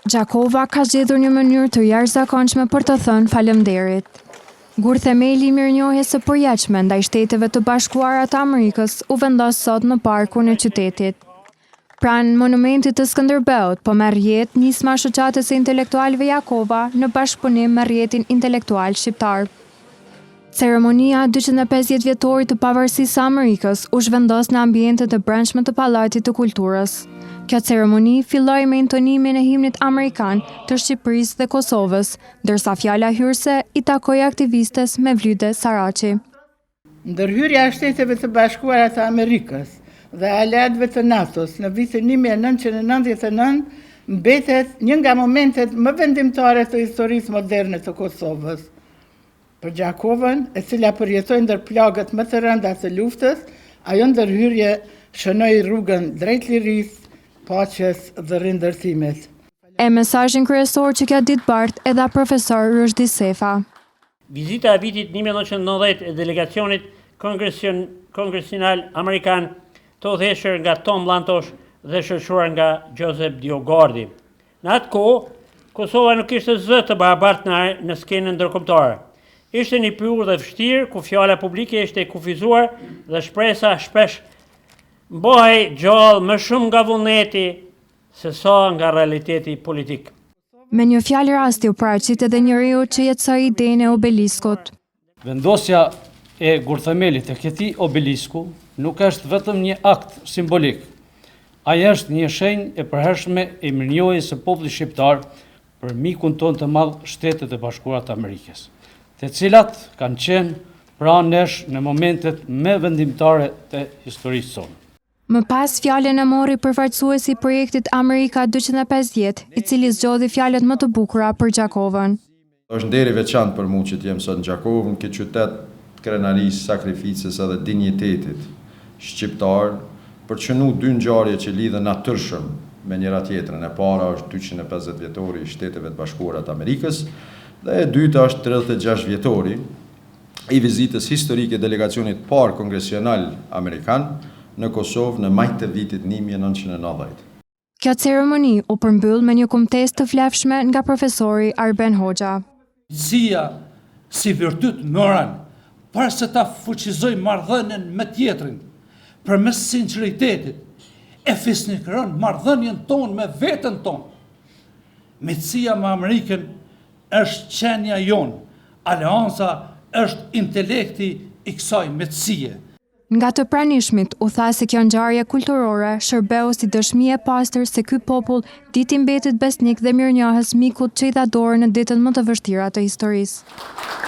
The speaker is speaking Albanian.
Gjakova ka zgjedhur një mënyrë të jashtëzakonshme për të thënë faleminderit. Gur themeli i mirënjohjes së përjetshme ndaj Shteteve të Bashkuara të Amerikës u vendos sot në parkun e qytetit. Pranë monumentit të Skënderbeut po merr jetë nisma e shoqatës së intelektualëve Jakova në bashkëpunim me rrjetin intelektual shqiptar. Ceremonia 250 vjetorit të pavarësisë së Amerikës u zhvendos në ambientet e brendshme të Pallatit të Kulturës. Kjo ceremoni filloi me intonimin e himnit amerikan të Shqipërisë dhe Kosovës, ndërsa fjala hyrëse i takoi aktivistes Mevlyde Saraçi. Ndërhyrja e Shteteve të Bashkuara të Amerikës dhe aleatëve të NATO-s në vitin 1999 mbetet një nga momentet më vendimtare të historisë moderne të Kosovës. Për Gjakovën, e cila përjetoi ndër plagët më të rënda të luftës, ajo ndërhyrje shënoi rrugën drejt lirisë, paqes dhe rindërtimit. E mesazhin kryesor që ka ditë bart edhe profesor Rushdi Sefa. Vizita e vitit 1990 e delegacionit kongresional amerikan të udhëhequr nga Tom Lantosh dhe shoqëruar nga Joseph Diogardi. Në atë kohë, Kosova nuk ishte zë të barabartë në skenën ndërkombëtare. Ishte një pyetje dhe vështirë ku fjala publike ishte kufizuar dhe shpresa shpesh mbohej gjallë më shumë nga vullneti se sa nga realiteti politik. Me një fjalë rasti u paraqit edhe njeriu që jetësoi idenë e obeliskut. Vendosja e gurthemelit e këtij obelisku nuk është vetëm një akt simbolik. Ai është një shenjë e përhershme e mirënjohjes së popullit shqiptar për mikun tonë të madh, Shtetet e Bashkuara të Amerikës, të cilat kanë qenë pranë nesh në momentet më vendimtare të historisë sonë. Më pas fjalën e mori përfaqësuesi i projektit Amerika 250, i cili zgjodhi fjalët më të bukura për Gjakovën. Është nder i veçantë për mua që të jem sot në Gjakovë, në këtë qytet krenarisë, sakrificës edhe dinjitetit shqiptar, për të shënuar dy ngjarje që lidhen natyrshëm me njëra tjetrën. E para është 250 vjetori i Shteteve të Bashkuara të Amerikës dhe e dyta është 36 vjetori i vizitës historike delegacionit parë kongresional amerikan në Kosovë në maj të vitit 1990. Kjo ceremoni u përmbyll me një kumtesë të vlefshme nga profesori Arben Hoxha. Zia si virtyt moral, para se ta fuqizoj marrëdhënien me tjetrin, përmes sinqeritetit, e fisnikëron marrëdhënien tonë me veten tonë. Miqësia me Amerikën është qenia jonë, aleanca është intelekti i kësaj miqësie. Nga të pranishmit u tha se kjo ngjarje kulturore shërbeu si dëshmi e pastër se ky popull ditë i mbetet besnik dhe mirënjohës mikut që i dha dorë në ditën më të vështira të historisë.